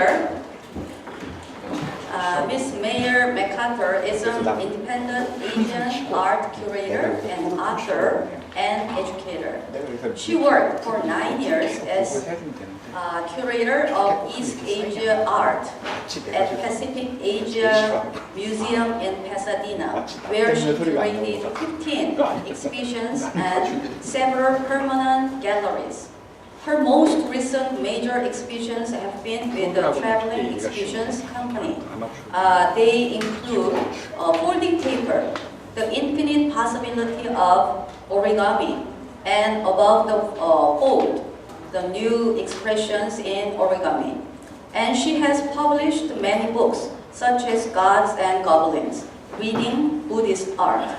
Mayor. Miss Mayor MacArthur is an independent Asian art curator and author and educator. She worked for 9 years as curator of East Asia art at Pacific Asia Museum in Pasadena, where she curated 15 exhibitions and several permanent galleries. Her most recent major exhibitions have been with the Traveling Exhibitions Company. They include folding paper, the infinite possibility of origami, and above the fold, the new expressions in origami. And she has published many books, such as Gods and Goblins, Reading Buddhist Art,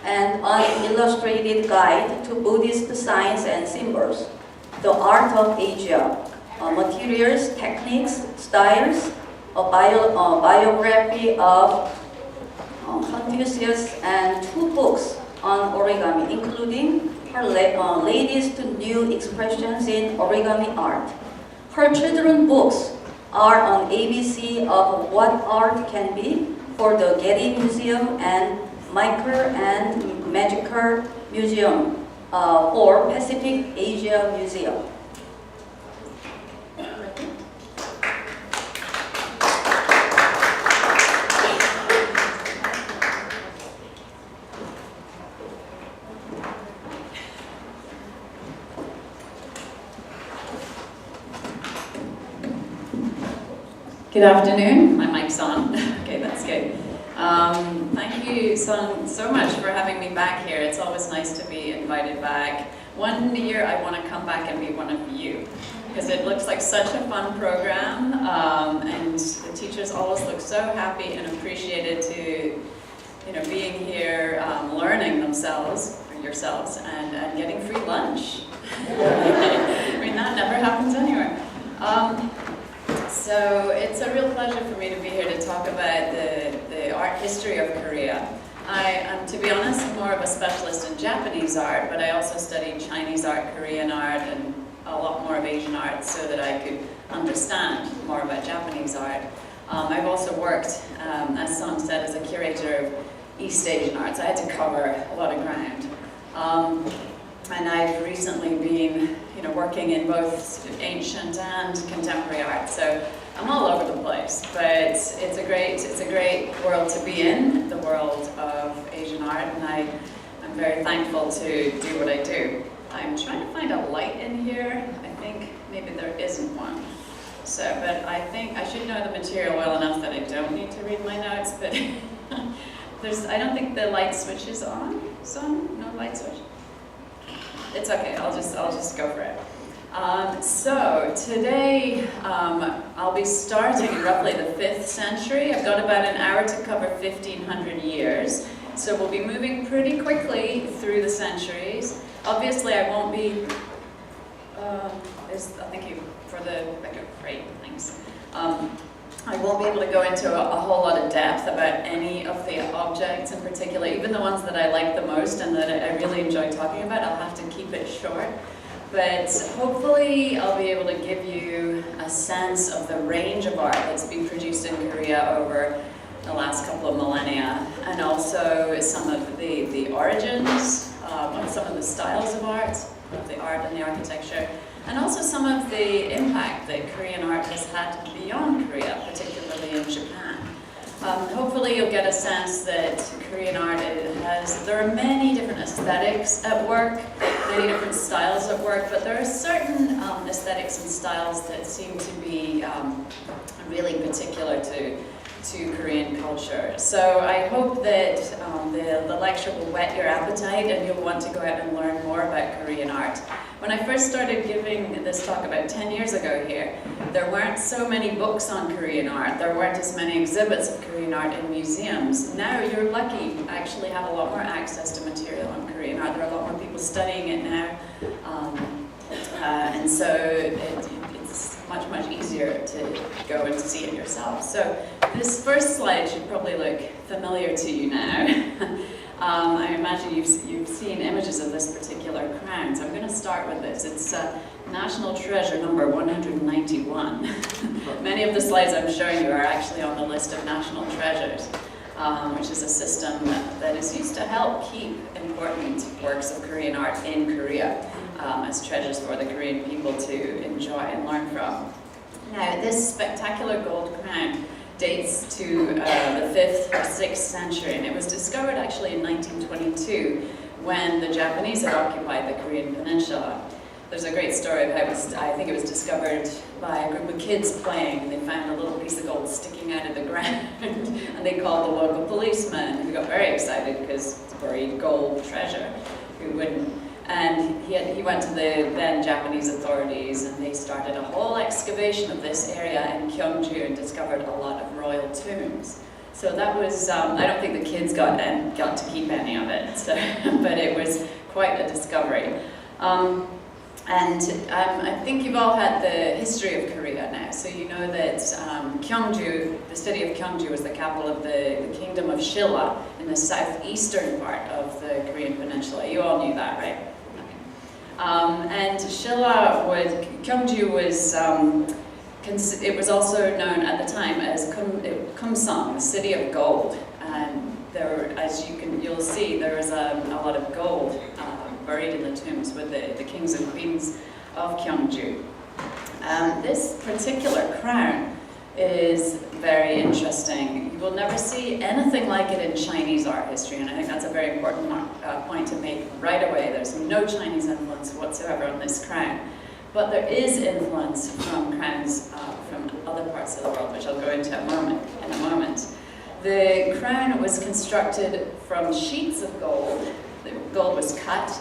and an illustrated guide to Buddhist signs and symbols, The Art of Asia, Materials, Techniques, Styles, a biography of Confucius, and 2 books on origami, including her latest new expressions in origami art. Her children's books are on ABC of what art can be for the Getty Museum and Micro and Magical Museum for Pacific Asia Museum. Good afternoon. My mic's on. Okay, that's good. Thank you so much for having me back here. It's always nice to be invited back. One year I want to come back and be one of you, because it looks like such a fun program, and the teachers always look so happy and appreciated to, being here, learning themselves, or yourselves, and getting free lunch. I mean, that never happens anywhere. So it's a real pleasure for me to be here to talk about the art history of Korea. I am, to be honest, more of a specialist in Japanese art, but I also studied Chinese art, Korean art, and a lot more of Asian art so that I could understand more about Japanese art. I've also worked, as Song said, as a curator of East Asian art, so I had to cover a lot of ground. And I've recently been working in both ancient and contemporary art, so I'm all over the place. But it's a great world to be in, the world of Asian art, and I'm very thankful to do what I do. I'm trying to find a light in here. I think maybe there isn't one. So, but I think I should know the material well enough that I don't need to read my notes. But I don't think the light switch is on. No light switch. It's okay, I'll just go for it. So today I'll be starting in roughly the 5th century. I've got about an hour to cover 1,500 years. So we'll be moving pretty quickly through the centuries. Obviously I won't be, thank you for the great, thanks. I won't be able to go into a whole lot of depth about any of the objects in particular, even the ones that I like the most and that I really enjoy talking about. I'll have to keep it short. But hopefully I'll be able to give you a sense of the range of art that's been produced in Korea over the last couple of millennia, and also some of the origins, some of the styles of art and the architecture, and also some of the impact that Korean art has had beyond Korea, particularly in Japan. Hopefully you'll get a sense that Korean art there are many different aesthetics at work, many different styles at work, but there are certain aesthetics and styles that seem to be really particular to Korean culture. So I hope that the lecture will whet your appetite and you'll want to go out and learn more about Korean art. When I first started giving this talk about 10 years ago here, there weren't so many books on Korean art. There weren't as many exhibits of Korean art in museums. Now you're lucky. You actually have a lot more access to material on Korean art. There are a lot more people studying it now. And so it's much easier to go and see it yourself. So this first slide should probably look familiar to you now. I imagine you've seen images of this particular crown, so I'm going to start with this. It's National Treasure number 191. Many of the slides I'm showing you are actually on the list of national treasures, which is a system that is used to help keep important works of Korean art in Korea as treasures for the Korean people to enjoy and learn from. Now, this spectacular gold crown dates to the 5th or 6th century, and it was discovered actually in 1922 when the Japanese had occupied the Korean peninsula. There's a great story of how it was, I think it was discovered by a group of kids playing, and they found a little piece of gold sticking out of the ground, and they called the local policeman, who got very excited because it's buried gold treasure, who wouldn't. And he went to the then Japanese authorities, and they started a whole excavation of this area in Qingqiong and discovered a lot of royal tombs. So that was, I don't think the kids got to keep any of it, so, but it was quite a discovery. I think you've all had the history of Korea now, so you know that Gyeongju, the city of Gyeongju, was the capital of the kingdom of Shilla in the southeastern part of the Korean peninsula. You all knew that, right? And Gyeongju was, it was also known at the time as Kumsong, the city of gold. And there, as you'll see, there was a lot of gold buried in the tombs with the kings and queens of Gyeongju. This particular crown is very interesting. You will never see anything like it in Chinese art history, and I think that's a very important point to make right away. There's no Chinese influence whatsoever on this crown, but there is influence from crowns from other parts of the world, which I'll go into in a moment. The crown was constructed from sheets of gold. The gold was cut,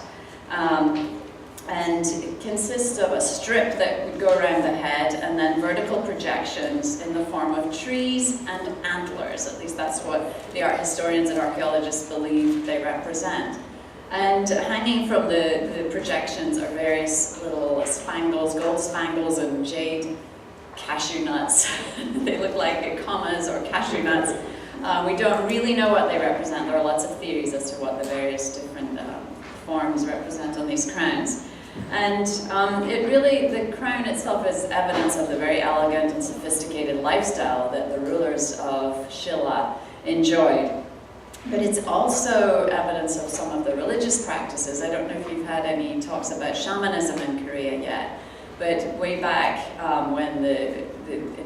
and it consists of a strip that would go around the head, and then vertical projections in the form of trees and antlers. At least that's what the art historians and archaeologists believe they represent. And hanging from the projections are various little spangles, gold spangles and jade cashew nuts. They look like commas or cashew nuts. We don't really know what they represent. There are lots of theories as to what the various different forms represent on these crowns. And the crown itself is evidence of the very elegant and sophisticated lifestyle that the rulers of Shilla enjoyed. But it's also evidence of some of the religious practices. I don't know if you've had any talks about shamanism in Korea yet, but way back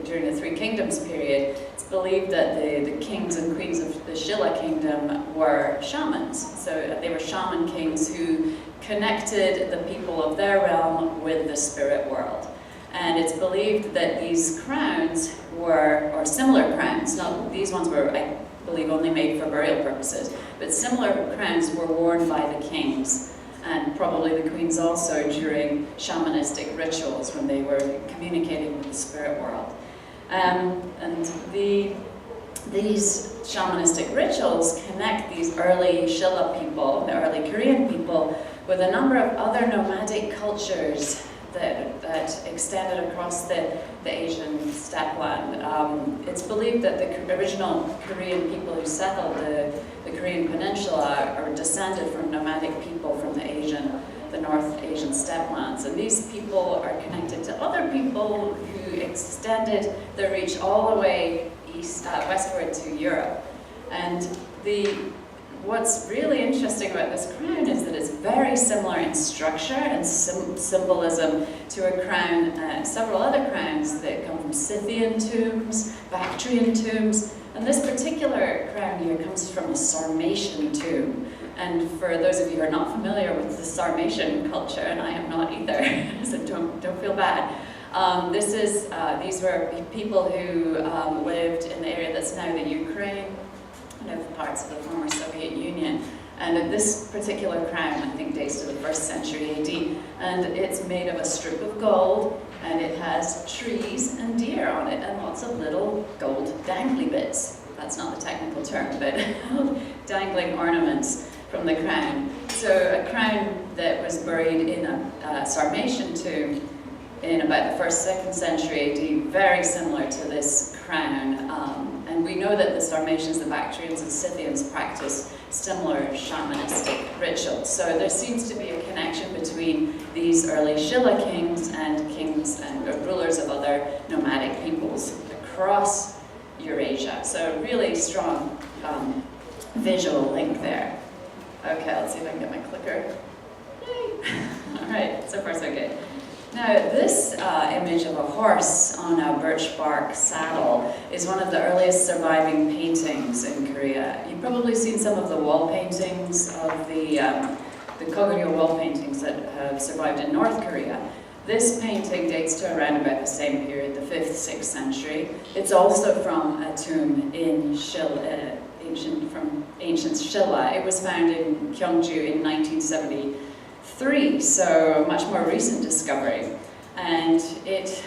during the Three Kingdoms period, it's believed that the kings and queens of the Shilla kingdom were shamans. So they were shaman kings who connected the people of their realm with the spirit world. And it's believed that these crowns or similar crowns, these ones were, I believe, only made for burial purposes, but similar crowns were worn by the kings, and probably the queens also during shamanistic rituals when they were communicating with the spirit world. These shamanistic rituals connect these early Shilla people, the early Korean people, with a number of other nomadic cultures that extended across the Asian steppe. It's believed that the original Korean people who settled the Korean peninsula are descended from nomadic people from the North Asian steppe lands. And these people are connected to other people who extended their reach all the way westward to Europe. And what's really interesting about this crown is that it's very similar in structure and symbolism to a crown, several other crowns that come from Scythian tombs, Bactrian tombs, and this particular crown here comes from a Sarmatian tomb. And for those of you who are not familiar with the Sarmatian culture, and I am not either, so don't feel bad. These were people who lived in the area that's now the Ukraine, parts of the former Soviet Union. And this particular crown, I think, dates to the 1st century AD. And it's made of a strip of gold, and it has trees and deer on it, and lots of little gold dangly bits. That's not the technical term, but dangling ornaments from the crown. So a crown that was buried in a Sarmatian tomb in about the 1st, 2nd century AD, very similar to this crown. And we know that the Sarmatians, the Bactrians, and Scythians practiced similar shamanistic rituals. So there seems to be a connection between these early Shilla kings and rulers of other nomadic peoples across Eurasia. So really strong visual link there. Okay, let's see if I can get my clicker. Yay! All right, so far so good. Now, this image of a horse on a birch bark saddle is one of the earliest surviving paintings in Korea. You've probably seen some of the wall paintings of the Goguryeo wall paintings that have survived in North Korea. This painting dates to around about the same period, the 5th, 6th century. It's also from a tomb in ancient Shilla. It was found in Gyeongju in 1973, so a much more recent discovery. And it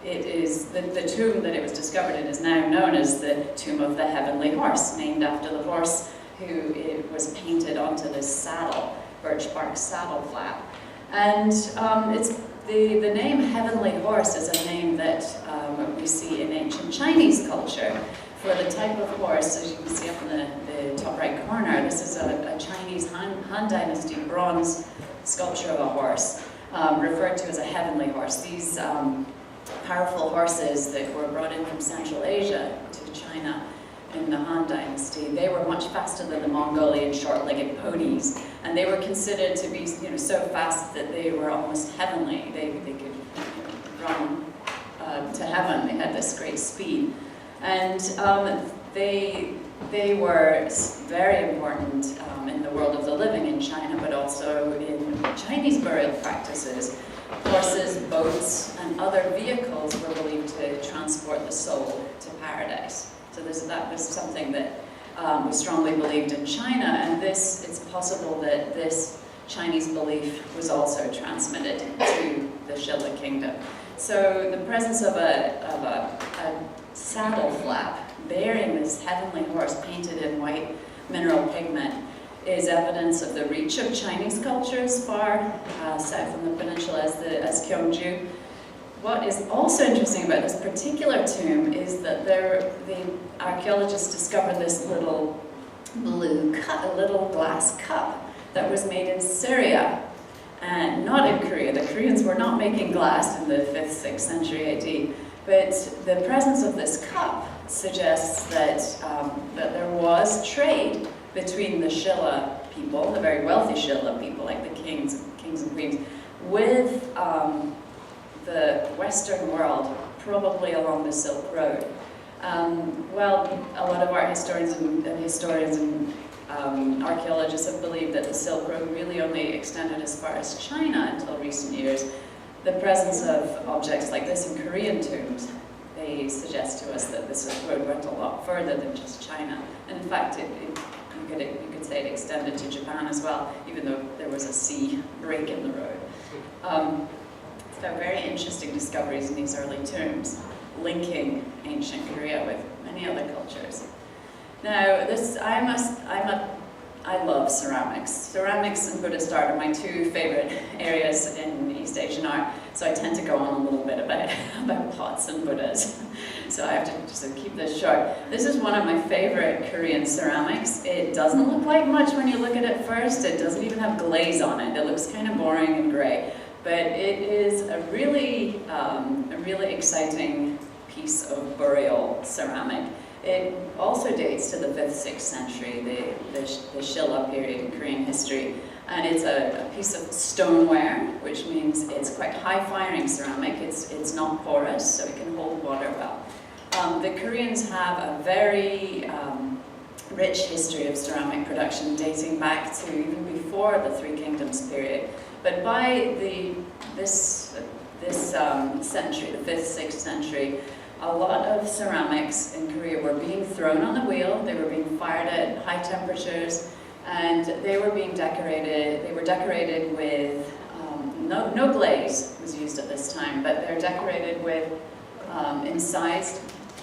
is the tomb that it was discovered in is now known as the Tomb of the Heavenly Horse, named after the horse who it was painted onto this saddle, birch bark saddle flap. And it's the name Heavenly Horse is a name that we see in ancient Chinese culture for the type of horse, as you can see up in the top right corner. This is a Chinese Han Dynasty bronze sculpture of a horse, referred to as a heavenly horse. These powerful horses that were brought in from Central Asia to China in the Han Dynasty, they were much faster than the Mongolian short-legged ponies, and they were considered to be, so fast that they were almost heavenly. They could run to heaven. They had this great speed, and they were very important in the world of the living in China, but also in Chinese burial practices. Horses, boats, and other vehicles were believed to transport the soul to paradise. So that was something that was strongly believed in China, and it's possible that this Chinese belief was also transmitted to the Shilla kingdom. So the presence of a saddle flap bearing this heavenly horse painted in white mineral pigment is evidence of the reach of Chinese culture as far south on the peninsula as Gyeongju. What is also interesting about this particular tomb is that the archaeologists discovered this little blue cup, a little glass cup that was made in Syria and not in Korea. The Koreans were not making glass in the 5th, 6th century AD, but the presence of this cup suggests that there was trade between the Shilla people, the very wealthy Shilla people, like the kings and queens, with the Western world, probably along the Silk Road. Well, a lot of art historians and archaeologists have believed that the Silk Road really only extended as far as China until recent years. The presence of objects like this in Korean tombs, they suggest to us that this road went a lot further than just China. And in fact, you could say it extended to Japan as well, even though there was a sea break in the road. So very interesting discoveries in these early tombs, linking ancient Korea with many other cultures. Now, I love ceramics. Ceramics and Buddhist art are my two favorite areas in East Asian art, so I tend to go on a little bit about pots and Buddhas. So I have to just keep this short. This is one of my favorite Korean ceramics. It doesn't look like much when you look at it first. It doesn't even have glaze on it. It looks kind of boring and gray. But it is a really exciting piece of burial ceramic. It also dates to the 5th, 6th century, the Shilla period in Korean history. And it's a piece of stoneware, which means it's quite high-firing ceramic. It's not porous, so it can hold water well. The Koreans have a very rich history of ceramic production dating back to even before the Three Kingdoms period. But by this century, the 5th, 6th century, a lot of ceramics in Korea were being thrown on the wheel, they were being fired at high temperatures, and they were being decorated. They were decorated with, no glaze was used at this time, but they're decorated with incised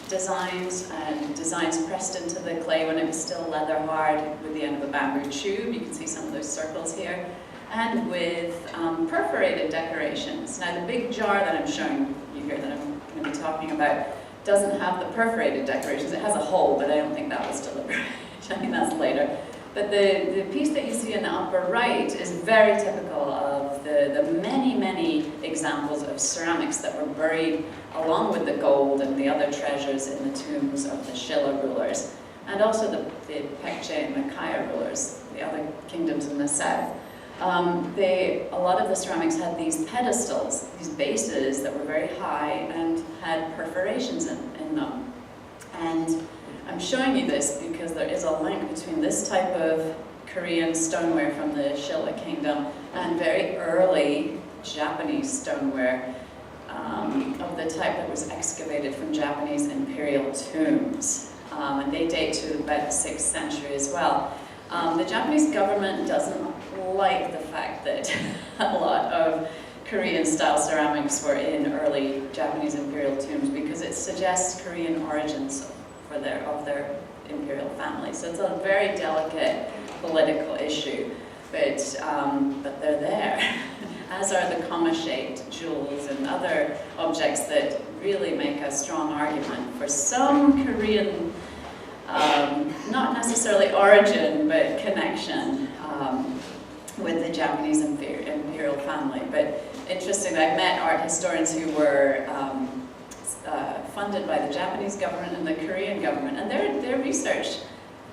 designs and designs pressed into the clay when it was still leather hard with the end of a bamboo tube. You can see some of those circles here. and with perforated decorations. Now the big jar that I'm showing you here that I'm going to be talking about doesn't have the perforated decorations. It has a hole, but I don't think that was deliberate. I think that's later. But the piece that you see in the upper right is very typical of the many, many examples of ceramics that were buried along with the gold and the other treasures in the tombs of the Shilla rulers, and also the Paekche and the Kaya rulers, the other kingdoms in the south. A lot of the ceramics had these pedestals, these bases that were very high and had perforations in them. And I'm showing you this because there is a link between this type of Korean stoneware from the Shilla kingdom and very early Japanese stoneware of the type that was excavated from Japanese imperial tombs. And they date to about the 6th century as well. The Japanese government doesn't like the fact that a lot of Korean-style ceramics were in early Japanese imperial tombs because it suggests Korean origins of their imperial family. So it's a very delicate political issue, but they're there, as are the comma-shaped jewels and other objects that really make a strong argument for some Korean, not necessarily origin, but connection with the Japanese imperial family. But interestingly, I've met art historians who were funded by the Japanese government and the Korean government, and their research,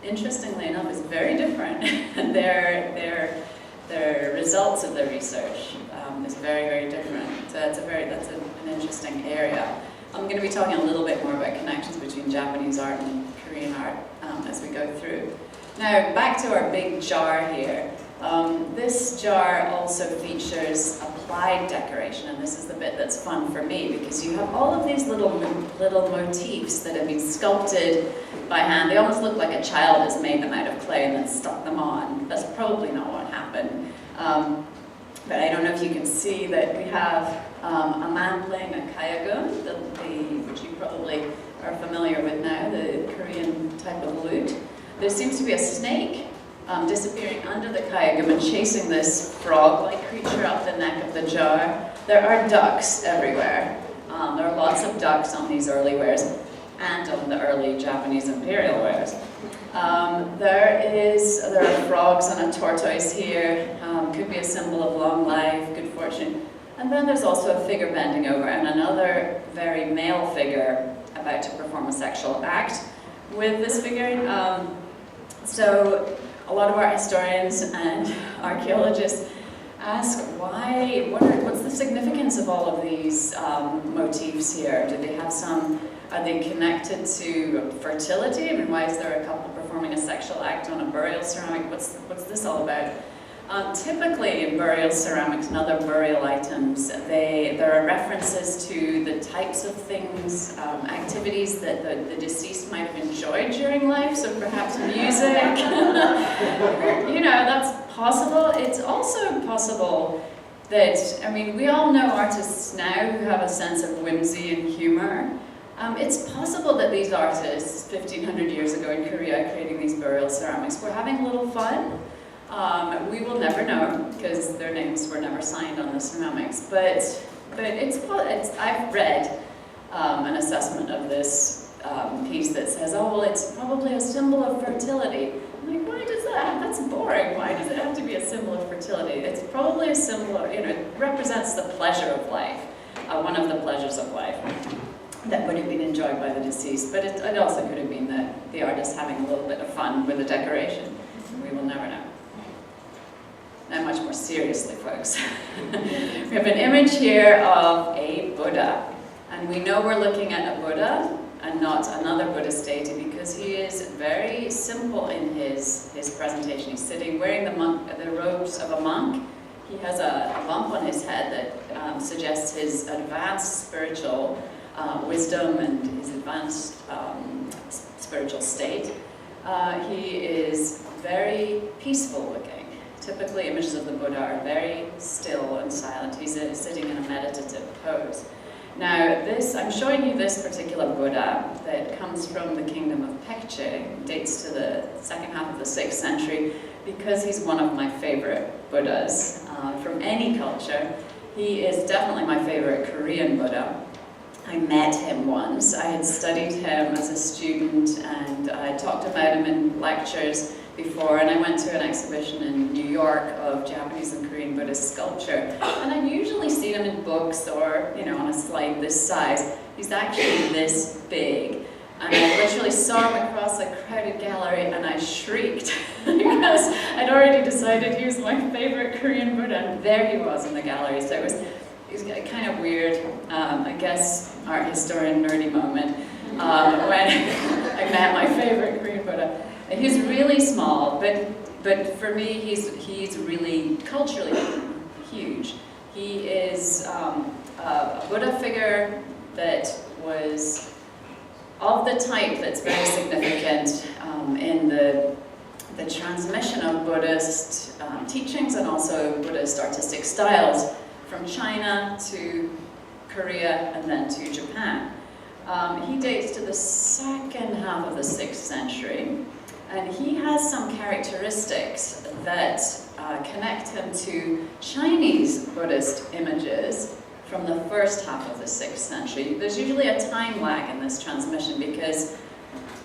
interestingly enough, is very different. And their results of their research is very, very different. So that's an interesting area. I'm going to be talking a little bit more about connections between Japanese art and Korean art as we go through. Now, back to our big jar here. This jar also features applied decoration, and this is the bit that's fun for me because you have all of these little motifs that have been sculpted by hand. They almost look like a child has made them out of clay and then stuck them on. That's probably not what happened. But I don't know if you can see that we have a man playing a kayagun, which you probably are familiar with now, the Korean type of lute. There seems to be a snake disappearing under the kayagun and chasing this frog-like creature up the neck of the jar. There are ducks everywhere. There are lots of ducks on these early wares and on the early Japanese imperial wares. There are frogs and a tortoise here. Could be a symbol of long life, good fortune. And then there's also a figure bending over and another very male figure about to perform a sexual act with this figure. So a lot of art historians and archaeologists ask what's the significance of all of these motifs here? Do they have are they connected to fertility? I mean, why is there a couple performing a sexual act on a burial ceramic? What's this all about? Typically in burial ceramics and other burial items, there are references to the types of things, activities that the deceased might have enjoyed during life, so perhaps music. That's possible. It's also possible that, we all know artists now who have a sense of whimsy and humor. It's possible that these artists, 1,500 years ago in Korea, creating these burial ceramics, were having a little fun. We will never know because their names were never signed on the ceramics. But I've read an assessment of this piece that says, oh well, it's probably a symbol of fertility. I'm like, why does that? That's boring. Why does it have to be a symbol of fertility? It's probably a symbol of, it represents the pleasure of life, one of the pleasures of life that would have been enjoyed by the deceased. But it also could have been that the artist having a little bit of fun with the decoration. We will never know. Now, much more seriously, folks. We have an image here of a Buddha. And we know we're looking at a Buddha and not another Buddhist deity because he is very simple in his presentation. He's sitting wearing the robes of a monk. He has a bump on his head that suggests his advanced spiritual wisdom and his advanced spiritual state. He is very peaceful looking. Typically, images of the Buddha are very still and silent. He's sitting in a meditative pose. Now, I'm showing you this particular Buddha that comes from the kingdom of Paekche, dates to the second half of the 6th century, because he's one of my favorite Buddhas. from any culture. He is definitely my favorite Korean Buddha. I met him once. I had studied him as a student, and I talked about him in lectures before, and I went to an exhibition in New York of Japanese and Korean Buddhist sculpture, and I've usually seen him in books or, you know, on a slide this size. He's actually this big, and I literally saw him across a crowded gallery, and I shrieked because I'd already decided he was my favorite Korean Buddha, and there he was in the gallery. So it was kind of weird, I guess, art historian nerdy moment when I met my favorite Korean Buddha. He's really small, but for me, he's really culturally huge. He is a Buddha figure that was of the type that's very significant in the transmission of Buddhist teachings and also Buddhist artistic styles from China to Korea and then to Japan. He dates to the second half of the 6th century. And he has some characteristics that connect him to Chinese Buddhist images from the first half of the 6th century. There's usually a time lag in this transmission because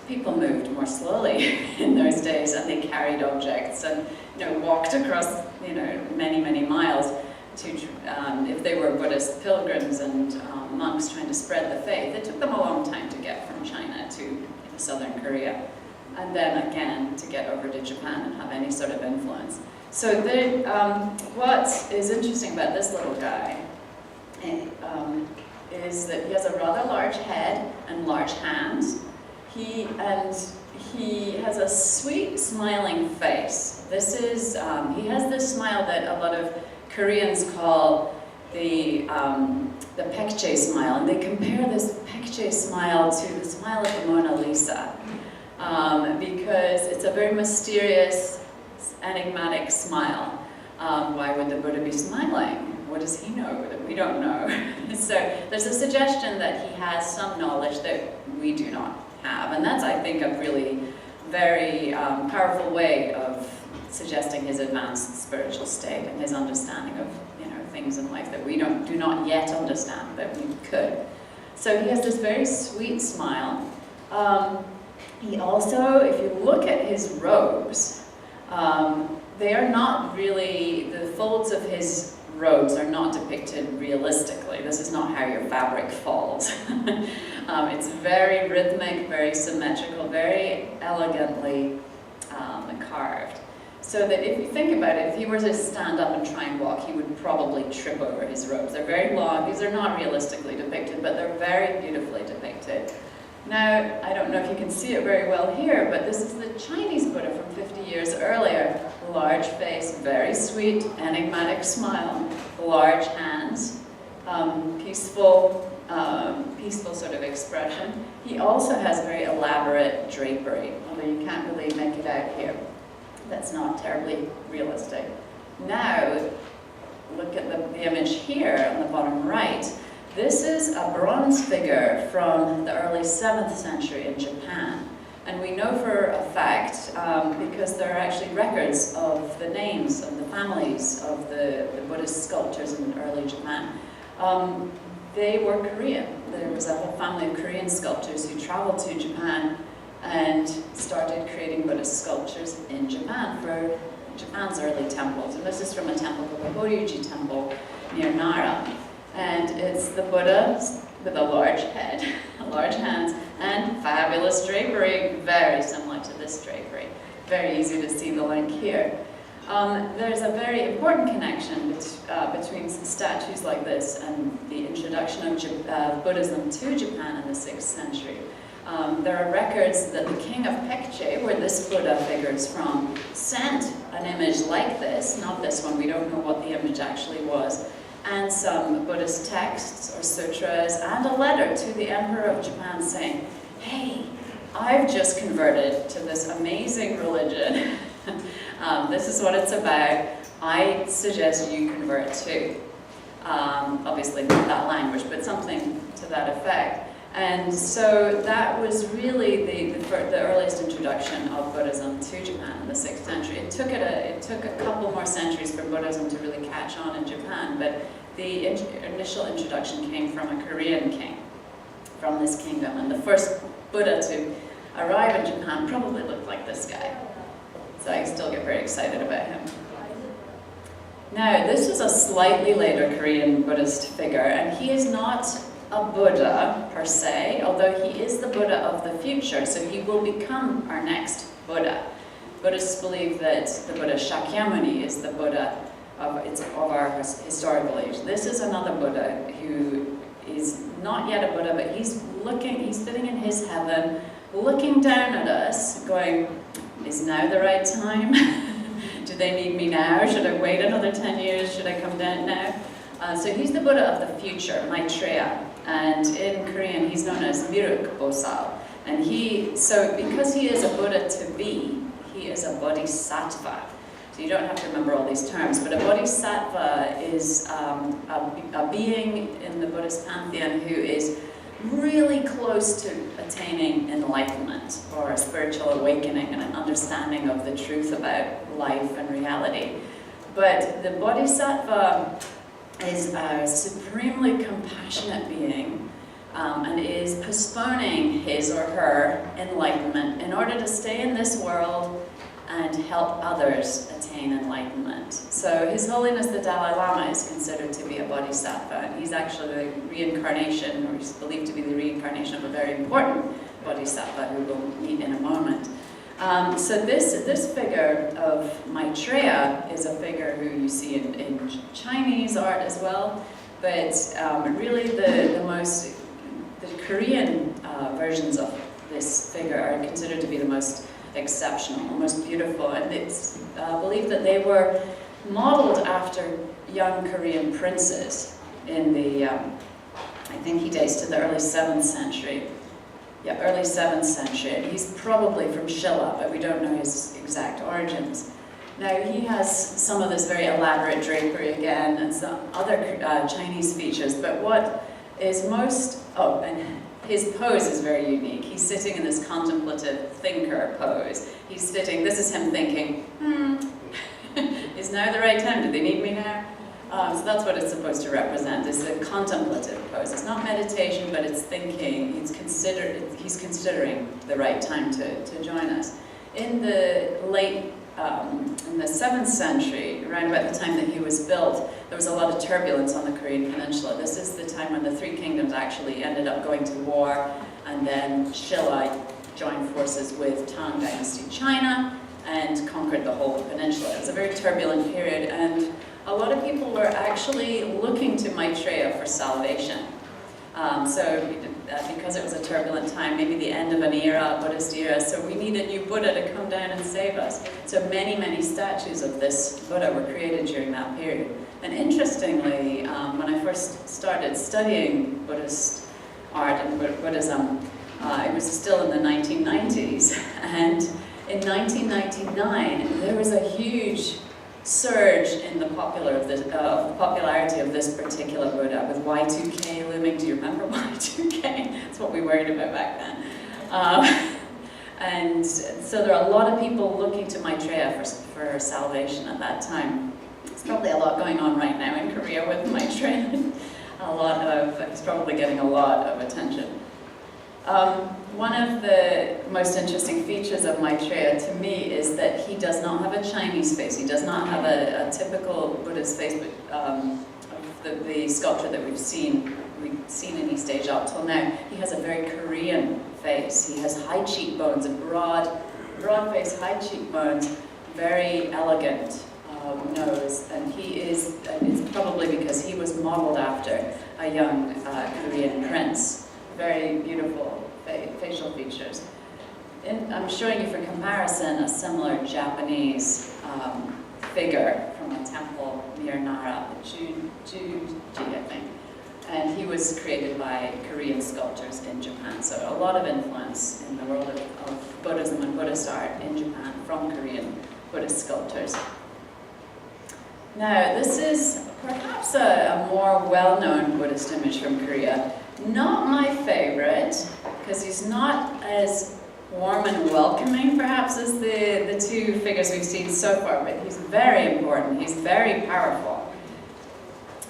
people moved more slowly in those days, and they carried objects and, you know, walked across, you know, many, many miles to, if they were Buddhist pilgrims and monks trying to spread the faith. It took them a long time to get from China to southern Korea, and then again to get over to Japan and have any sort of influence. So what is interesting about this little guy is that he has a rather large head and large hands. He has a sweet, smiling face. This is he has this smile that a lot of Koreans call the Paekje smile, and they compare this Paekje smile to the smile of the Mona Lisa. Because it's a very mysterious, enigmatic smile. Why would the Buddha be smiling? What does he know that we don't know? So there's a suggestion that he has some knowledge that we do not have, and that's, I think, a really very powerful way of suggesting his advanced spiritual state and his understanding of, you know, things in life that we do not yet understand, but we could. So he has this very sweet smile. He also, if you look at his robes, they are not really, the folds of his robes are not depicted realistically. This is not how your fabric falls. It's very rhythmic, very symmetrical, very elegantly carved. So that if you think about it, if he were to stand up and try and walk, he would probably trip over his robes. They're very long. These are not realistically depicted, but they're very beautifully depicted. Now, I don't know if you can see it very well here, but this is the Chinese Buddha from 50 years earlier. Large face, very sweet, enigmatic smile, large hands, peaceful sort of expression. He also has very elaborate drapery, although you can't really make it out here. That's not terribly realistic. Now, look at the image here on the bottom right. This is a bronze figure from the early 7th century in Japan. And we know for a fact, because there are actually records of the names of the families of the Buddhist sculptors in early Japan. They were Korean. There was a whole family of Korean sculptors who traveled to Japan and started creating Buddhist sculptures in Japan for Japan's early temples. And this is from a temple called the Horyuji Temple near Nara. And it's the Buddha with a large head, large hands, and fabulous drapery, very similar to this drapery. Very easy to see the link here. There's a very important connection between statues like this and the introduction of Buddhism to Japan in the 6th century. There are records that the king of Paekje, where this Buddha figures from, sent an image like this, not this one, we don't know what the image actually was, and some Buddhist texts or sutras, and a letter to the Emperor of Japan saying, hey, I've just converted to this amazing religion. This is what it's about. I suggest you convert too. Obviously not that language, but something to that effect. And so that was really the earliest introduction of Buddhism to Japan in the 6th century. It took a couple more centuries for Buddhism to really catch on in Japan, but the initial introduction came from a Korean king from this kingdom. And the first Buddha to arrive in Japan probably looked like this guy. So I still get very excited about him. Now, this is a slightly later Korean Buddhist figure, and he is not a Buddha per se, although he is the Buddha of the future, so he will become our next Buddha. Buddhists believe that the Buddha Shakyamuni is the Buddha of our historical age. This is another Buddha who is not yet a Buddha, but he's sitting in his heaven, looking down at us, going, is now the right time? Do they need me now? Should I wait another 10 years? Should I come down now? So he's the Buddha of the future, Maitreya. And in Korean, he's known as Miruk Bosal. And because he is a Buddha to be, he is a bodhisattva. So you don't have to remember all these terms, but a bodhisattva is a being in the Buddhist pantheon who is really close to attaining enlightenment or a spiritual awakening and an understanding of the truth about life and reality. But the bodhisattva is a supremely compassionate being and is postponing his or her enlightenment in order to stay in this world and help others attain enlightenment. So His Holiness the Dalai Lama is considered to be a bodhisattva, and he's actually the reincarnation, or he's believed to be the reincarnation of a very important bodhisattva who we'll meet in a moment. So this figure of Maitreya is a figure who you see in Chinese art as well, but really the Korean versions of this figure are considered to be the most exceptional, the most beautiful, and it's believed that they were modeled after young Korean princes in the, I think he dates to the early 7th century. Yeah, early 7th century. He's probably from Shilla, but we don't know his exact origins. Now, he has some of this very elaborate drapery again, and some other Chinese features, but what is most, and his pose is very unique. He's sitting in this contemplative thinker pose. He's sitting, this is him thinking, is now the right time? Do they need me now? So that's what it's supposed to represent, is a contemplative pose. It's not meditation, but it's thinking. He's considering the right time to join us. In the late, in the 7th century, around about the time that he was built, there was a lot of turbulence on the Korean peninsula. This is the time when the three kingdoms actually ended up going to war, and then Shilla joined forces with Tang Dynasty China and conquered the whole peninsula. It was a very turbulent period, and a lot of people were actually looking to Maitreya for salvation. Because it was a turbulent time, maybe the end of an era, a Buddhist era, so we need a new Buddha to come down and save us. So many, many statues of this Buddha were created during that period. And interestingly, when I first started studying Buddhist art and Buddhism, it was still in the 1990s. And in 1999, there was a huge surge in the popularity of this particular Buddha, with Y2K looming. Do you remember Y2K? That's what we worried about back then. And so there are a lot of people looking to Maitreya for salvation at that time. There's probably a lot going on right now in Korea with Maitreya. He's probably getting a lot of attention. One of the most interesting features of Maitreya to me is that he does not have a Chinese face. He does not have a typical Buddhist face, but of the sculpture that we've seen in East Asia up till now. He has a very Korean face. He has high cheekbones, a broad face, high cheekbones, very elegant nose, and it's probably because he was modeled after a young Korean prince. Very beautiful facial features. I'm showing you for comparison a similar Japanese figure from a temple near Nara, Juji, I think. And he was created by Korean sculptors in Japan. So a lot of influence in the world of Buddhism and Buddhist art in Japan from Korean Buddhist sculptors. Now, this is perhaps a more well-known Buddhist image from Korea. Not my favorite, because he's not as warm and welcoming, perhaps, as the two figures we've seen so far, but he's very important, he's very powerful.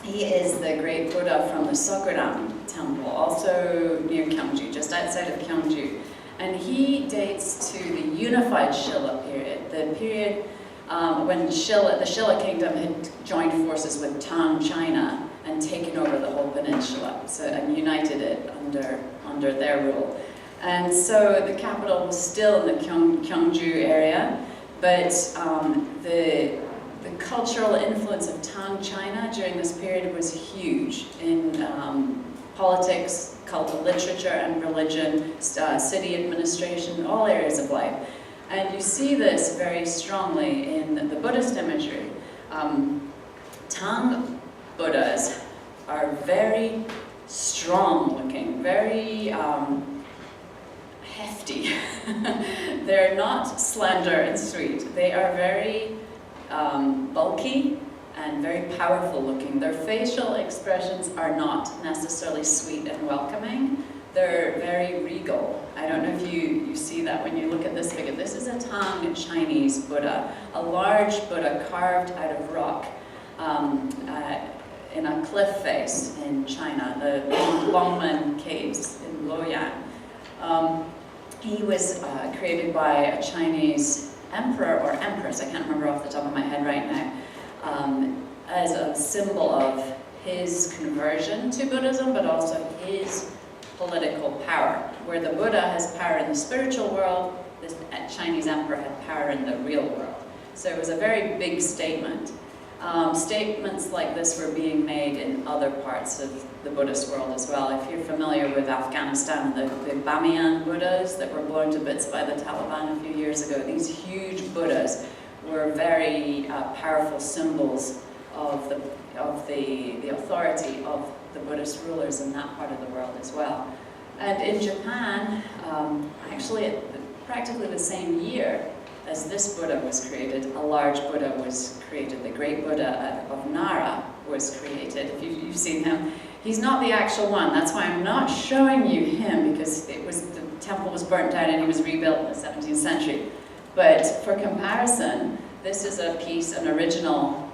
He is the great Buddha from the Sokuram Temple, also near Gyeongju, just outside of Gyeongju. And he dates to the unified Shilla period, the period when the Shilla kingdom had joined forces with Tang China and taken over the whole peninsula, and united it under their rule. And so the capital was still in the Gyeongju area, but the cultural influence of Tang China during this period was huge in politics, cult literature and religion, city administration, all areas of life. And you see this very strongly in the Buddhist imagery. Tang Buddhas are very strong looking, very hefty. They're not slender and sweet. They are very bulky and very powerful looking. Their facial expressions are not necessarily sweet and welcoming. They're very regal. I don't know if you see that when you look at this figure. This is a Tang Chinese Buddha, a large Buddha carved out of rock in a cliff face in China, the Longmen Caves in Luoyang. He was created by a Chinese emperor or empress, I can't remember off the top of my head right now, as a symbol of his conversion to Buddhism, but also his political power. Where the Buddha has power in the spiritual world, this Chinese emperor had power in the real world. So it was a very big statement. Statements like this were being made in other parts of the Buddhist world as well. If you're familiar with Afghanistan, the Bamiyan Buddhas that were blown to bits by the Taliban a few years ago, these huge Buddhas were very powerful symbols of the authority of the Buddhist rulers in that part of the world as well. And in Japan, actually at practically the same year as this Buddha was created, a large Buddha was created. The great Buddha of Nara was created. If you've seen him, he's not the actual one. That's why I'm not showing you him, because the temple was burnt down and he was rebuilt in the 17th century. But for comparison, this is a piece, an original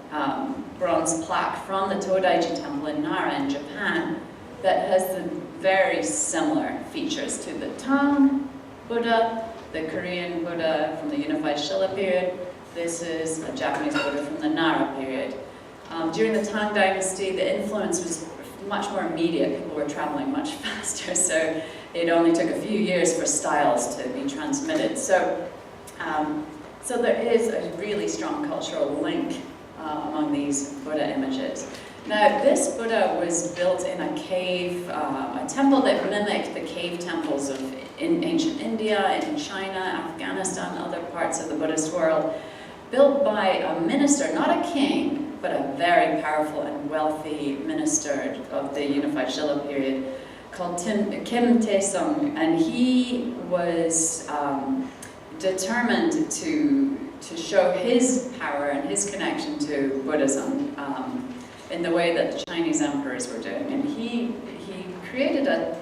bronze plaque from the Todaiji Temple in Nara in Japan that has the very similar features to the Tang Buddha, the Korean Buddha from the Unified Shilla period. This is a Japanese Buddha from the Nara period. During the Tang Dynasty, the influence was much more immediate. People were traveling much faster, so it only took a few years for styles to be transmitted. So there is a really strong cultural link among these Buddha images. Now, this Buddha was built in a cave, a temple that mimicked the cave temples in ancient India, in China, Afghanistan, other parts of the Buddhist world, built by a minister, not a king, but a very powerful and wealthy minister of the Unified Shilla period called Kim Taesung, and he was determined to show his power and his connection to Buddhism in the way that the Chinese emperors were doing. And he created a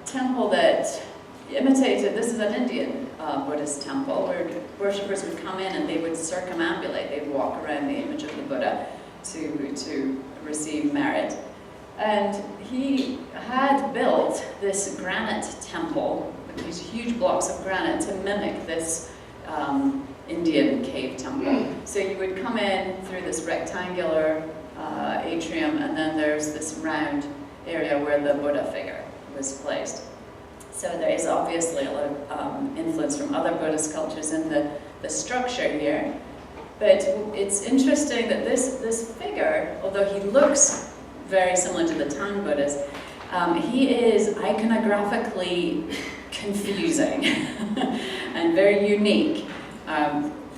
temple that imitated, this is an Indian Buddhist temple, where worshippers would come in and they would circumambulate, they'd walk around the image of the Buddha to receive merit. And he had built this granite temple with these huge blocks of granite to mimic this Indian cave temple. So you would come in through this rectangular atrium, and then there's this round area where the Buddha figure was placed. So there is obviously a lot of influence from other Buddhist cultures in the structure here. But it's interesting that this figure, although he looks very similar to the Tang Buddhas, he is iconographically confusing and very unique.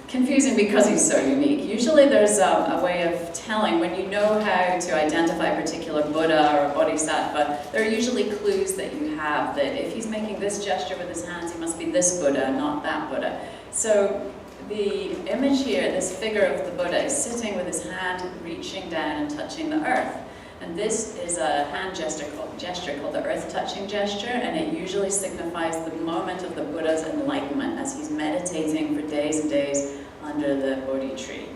Confusing because he's so unique. Usually there's a way of telling, when you know how to identify a particular Buddha or a Bodhisattva, there are usually clues that you have, that if he's making this gesture with his hands, he must be this Buddha, not that Buddha. So the image here, this figure of the Buddha, is sitting with his hand reaching down and touching the earth. And this is a hand gesture called the earth-touching gesture, and it usually signifies the moment of the Buddha's enlightenment as he's meditating for days and days under the Bodhi tree.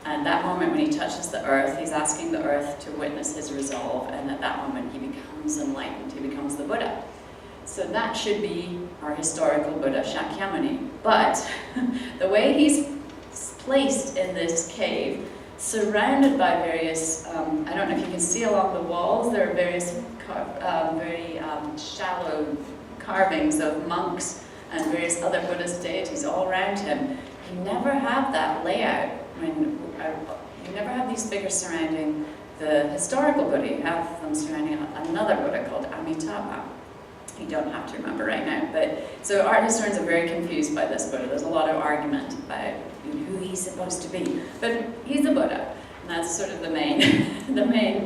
And that moment when he touches the earth, he's asking the earth to witness his resolve, and at that moment he becomes enlightened, he becomes the Buddha. So that should be our historical Buddha, Shakyamuni. But the way he's placed in this cave, surrounded by various, I don't know if you can see along the walls, there are various very shallow carvings of monks and various other Buddhist deities all around him. You never have that layout. You never have these figures surrounding the historical Buddha. You have them surrounding another Buddha called Amitabha. You don't have to remember right now. But so art historians are very confused by this Buddha. There's a lot of argument about who he's supposed to be. But he's a Buddha, and that's sort of the main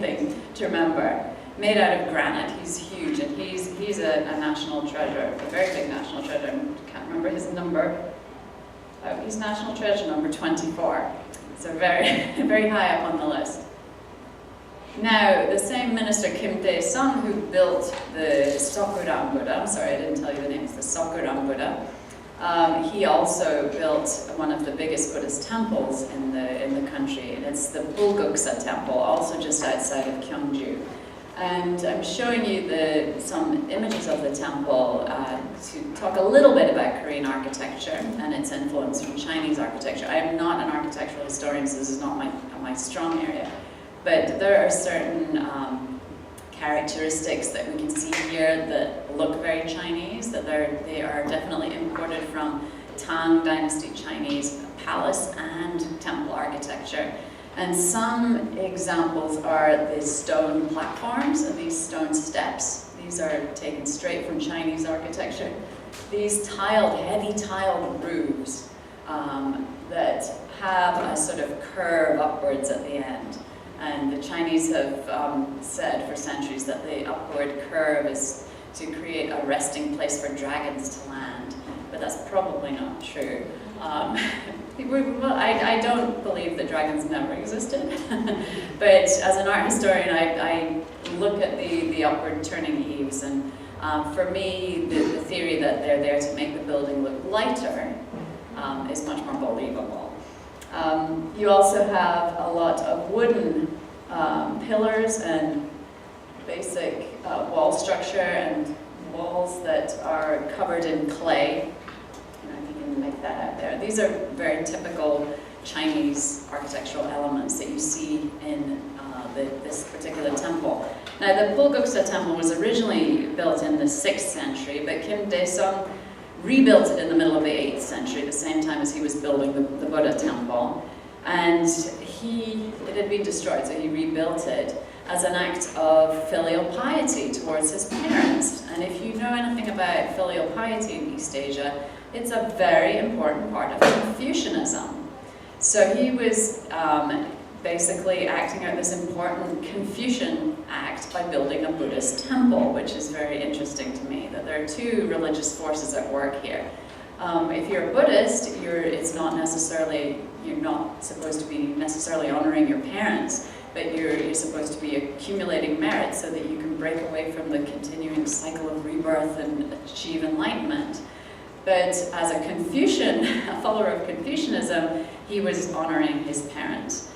thing to remember. Made out of granite, he's huge, and he's a national treasure, a very big national treasure. I can't remember his number. He's national treasure number 24. So very, very high up on the list. Now, the same minister, Kim Dae-sung, who built the Sokuram Buddha, I'm sorry, I didn't tell you the name, it's the Sokuram Buddha. He also built one of the biggest Buddhist temples in the country, and it's the Bulguksa Temple, also just outside of Gyeongju. And I'm showing you some images of the temple to talk a little bit about Korean architecture and its influence from Chinese architecture. I am not an architectural historian, so this is not my strong area. But there are certain characteristics that we can see here that look very Chinese, that they are definitely imported from Tang Dynasty Chinese palace and temple architecture. And some examples are the stone platforms and these stone steps. These are taken straight from Chinese architecture. These heavy tiled roofs that have a sort of curve upwards at the end. And the Chinese have said for centuries that the upward curve is to create a resting place for dragons to land. But that's probably not true. I don't believe that dragons never existed, but as an art historian, I look at the upward turning eaves, and for me, the theory that they're there to make the building look lighter is much more believable. You also have a lot of wooden pillars and basic wall structure and walls that are covered in clay. Make that out there. These are very typical Chinese architectural elements that you see in this particular temple. Now, the Bulguksa temple was originally built in the 6th century, but Kim Dae-sung rebuilt it in the middle of the 8th century, the same time as he was building the Buddha temple. And it had been destroyed, so he rebuilt it as an act of filial piety towards his parents. And if you know anything about filial piety in East Asia, it's a very important part of Confucianism. So he was basically acting out this important Confucian act by building a Buddhist temple, which is very interesting to me, that there are two religious forces at work here. If you're a Buddhist, you're not supposed to be necessarily honoring your parents, but you're supposed to be accumulating merit so that you can break away from the continuing cycle of rebirth and achieve enlightenment. But as a Confucian, a follower of Confucianism, he was honoring his parents.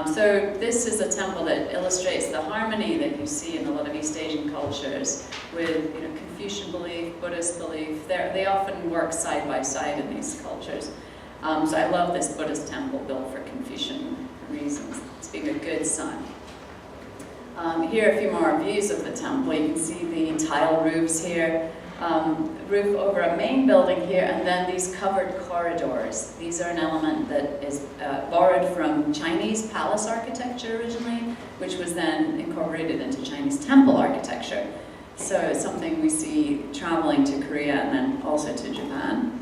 So this is a temple that illustrates the harmony that you see in a lot of East Asian cultures with Confucian belief, Buddhist belief. They often work side by side in these cultures. So I love this Buddhist temple built for Confucian reasons. It's being a good son. Here are a few more views of the temple. You can see the tile roofs here. Roof over a main building here, and then these covered corridors. These are an element that is borrowed from Chinese palace architecture originally, which was then incorporated into Chinese temple architecture. So it's something we see traveling to Korea and then also to Japan.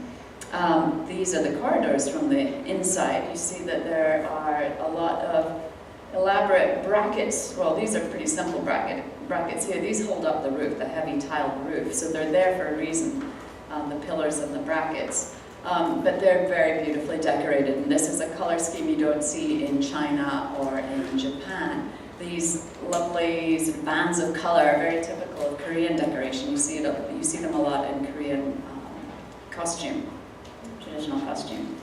These are the corridors from the inside. You see that there are a lot of elaborate brackets. Well, these are pretty simple brackets here. These hold up the roof, the heavy tiled roof, so they're there for a reason, the pillars and the brackets. But they're very beautifully decorated, and this is a color scheme you don't see in China or in Japan. these lovely sort of bands of color are very typical of Korean decoration. You see them a lot in Korean costume, traditional costume.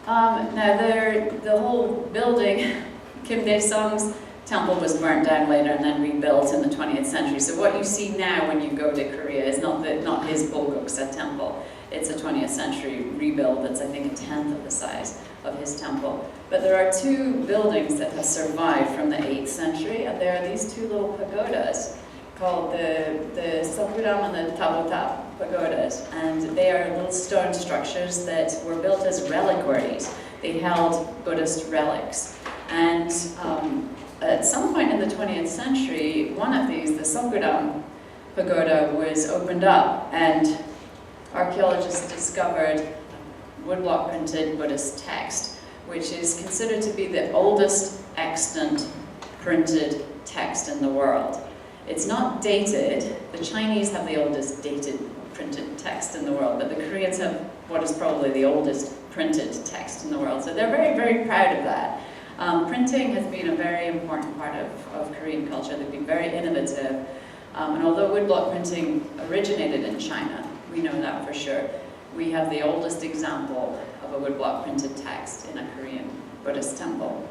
Now the whole building, Kim Dae-sung's temple was burnt down later and then rebuilt in the 20th century. So what you see now when you go to Korea is not his Bulguksa temple. It's a 20th century rebuild that's, I think, a tenth of the size of his temple. But there are two buildings that have survived from the 8th century, and there are these two little pagodas called the Sakuram and the Tabotap pagodas. And they are little stone structures that were built as reliquaries. They held Buddhist relics. And at some point in the 20th century, one of these, the Sakuram pagoda, was opened up, and archaeologists discovered woodblock printed Buddhist text, which is considered to be the oldest extant printed text in the world. It's not dated. The Chinese have the oldest dated printed text in the world, but the Koreans have what is probably the oldest printed text in the world. So they're very, very proud of that. Printing has been a very important part of Korean culture. They've been very innovative. And although woodblock printing originated in China, we know that for sure, we have the oldest example of a woodblock printed text in a Korean Buddhist temple.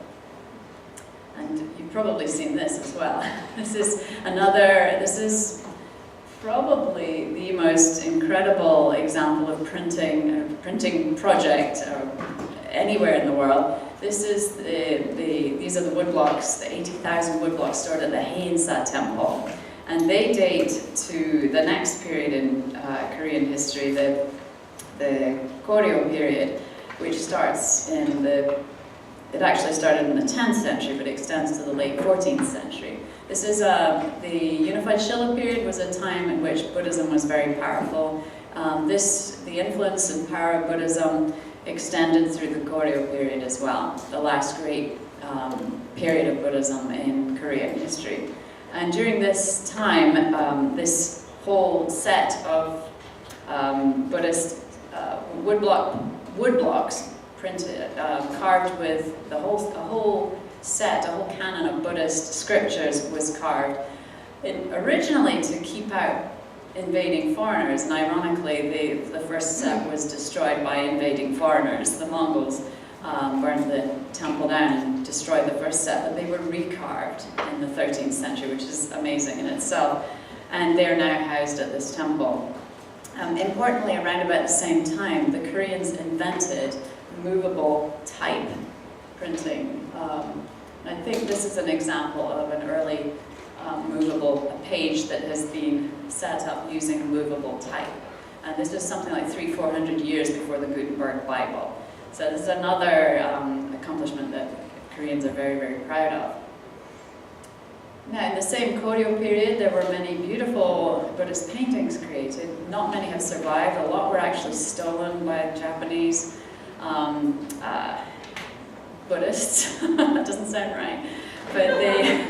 And you've probably seen this as well. This is probably the most incredible example of printing project anywhere in the world. This is these are the woodblocks, the 80,000 woodblocks stored at the Haeinsa Temple. And they date to the next period in Korean history, the Qingqiong Period, which starts it actually started in the 10th century, but extends to the late 14th century. This is the Unified Seoul Period was a time in which Buddhism was very powerful. The influence and power of Buddhism extended through the Qingqiong Period as well, the last great period of Buddhism in Korean history. And during this time, this whole set of Buddhist woodblocks printed, carved with a whole canon of Buddhist scriptures was carved. Originally to keep out invading foreigners, and ironically the first set was destroyed by invading foreigners. The Mongols burned the temple down and destroyed the first set, but they were recarved in the 13th century, which is amazing in itself, and they are now housed at this temple. Importantly, around about the same time, the Koreans invented movable type printing. I think this is an example of an early movable page that has been set up using movable type. And this is something like 300-400 years before the Gutenberg Bible. So this is another accomplishment that Koreans are very, very proud of. Now, in the same Qingqiong period, there were many beautiful Buddhist paintings created. Not many have survived. A lot were actually stolen by Japanese Buddhists. That doesn't sound right. But they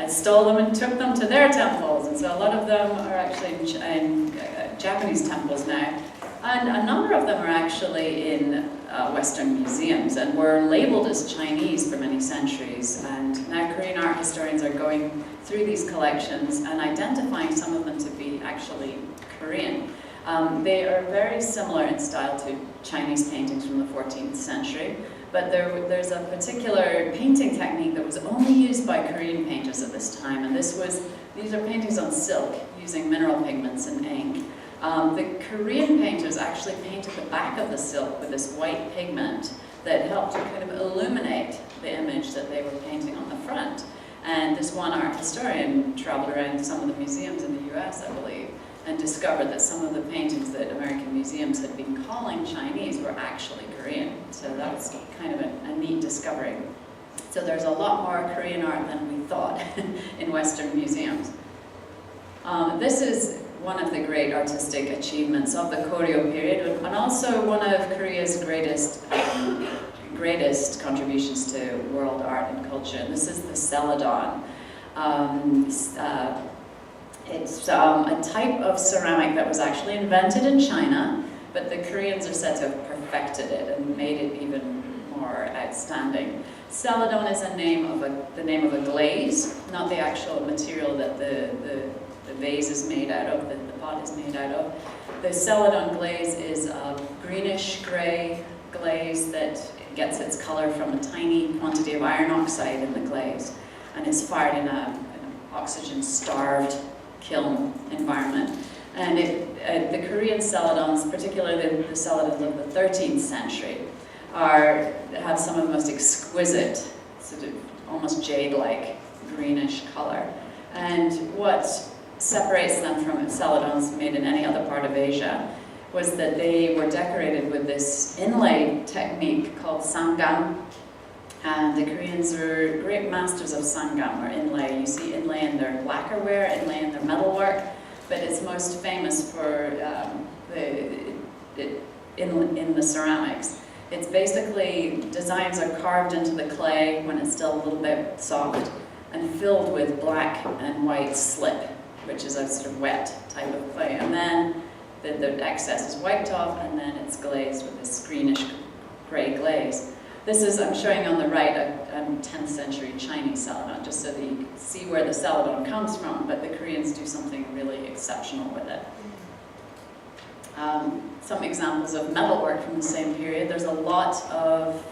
stole them and took them to their temples. And so a lot of them are actually in Japanese temples now. And a number of them are actually in Western museums and were labeled as Chinese for many centuries. And now Korean art historians are going through these collections and identifying some of them to be actually Korean. They are very similar in style to Chinese paintings from the 14th century, but there's a particular painting technique that was only used by Korean painters at this time, and these are paintings on silk using mineral pigments and ink. The Korean painters actually painted the back of the silk with this white pigment that helped to kind of illuminate the image that they were painting on the front. And this one art historian traveled around some of the museums in the US, I believe, and discovered that some of the paintings that American museums had been calling Chinese were actually Korean. So that was kind of a neat discovery. So there's a lot more Korean art than we thought in Western museums. This is one of the great artistic achievements of the Qingqiong period, and also one of Korea's greatest contributions to world art and culture. And this is the celadon. It's a type of ceramic that was actually invented in China, but the Koreans are said to have perfected it and made it even more outstanding. Celadon is the name of a glaze, not the actual material that the vase is made out of, that the pot is made out of. The Celadon glaze is a greenish-grey glaze that gets its color from a tiny quantity of iron oxide in the glaze, and it's fired in an oxygen-starved kiln environment. And the Korean Celadons, particularly the Celadons of the 13th century, have some of the most exquisite, sort of almost jade-like greenish color. And what separates them from Celadons made in any other part of Asia was that they were decorated with this inlay technique called sangam. And the Koreans were great masters of sangam, or inlay. You see inlay in their lacquerware, inlay in their metalwork, but it's most famous for in the ceramics. It's basically, designs are carved into the clay when it's still a little bit soft and filled with black and white slip, which is a sort of wet type of clay. And then the excess is wiped off, and then it's glazed with this greenish gray glaze. This is, I'm showing on the right, a 10th century Chinese Celadon, just so that you can see where the Celadon comes from, but the Koreans do something really exceptional with it. Some examples of metalwork from the same period. There's a lot of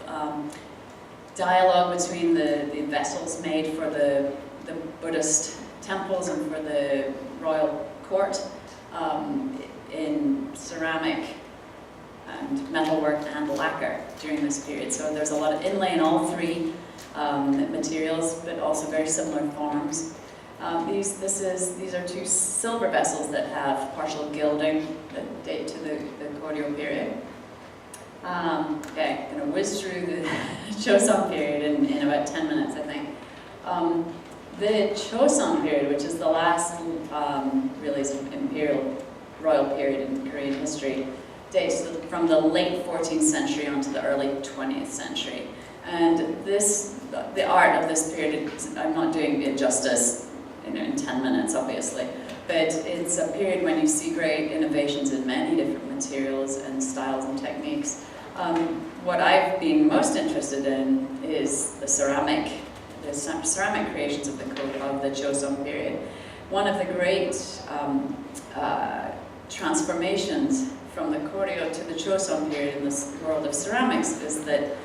dialogue between the vessels made for the Buddhist temples and for the royal court in ceramic and metalwork and lacquer during this period. So there's a lot of inlay in all three materials, but also very similar forms. These are two silver vessels that have partial gilding that date to the Qingqiong Period. Okay, I'm going to whiz through the Chosun Period in about 10 minutes, I think. The Chosun Period, which is the last really sort of imperial royal period in Korean history, dates from the late 14th century onto the early 20th century. And the art of this period, I'm not doing it justice in 10 minutes, obviously, but it's a period when you see great innovations in many different materials and styles and techniques. What I've been most interested in is the ceramic creations of the Chosun period. One of the great transformations from the Koryo to the Chosun period in this world of ceramics is that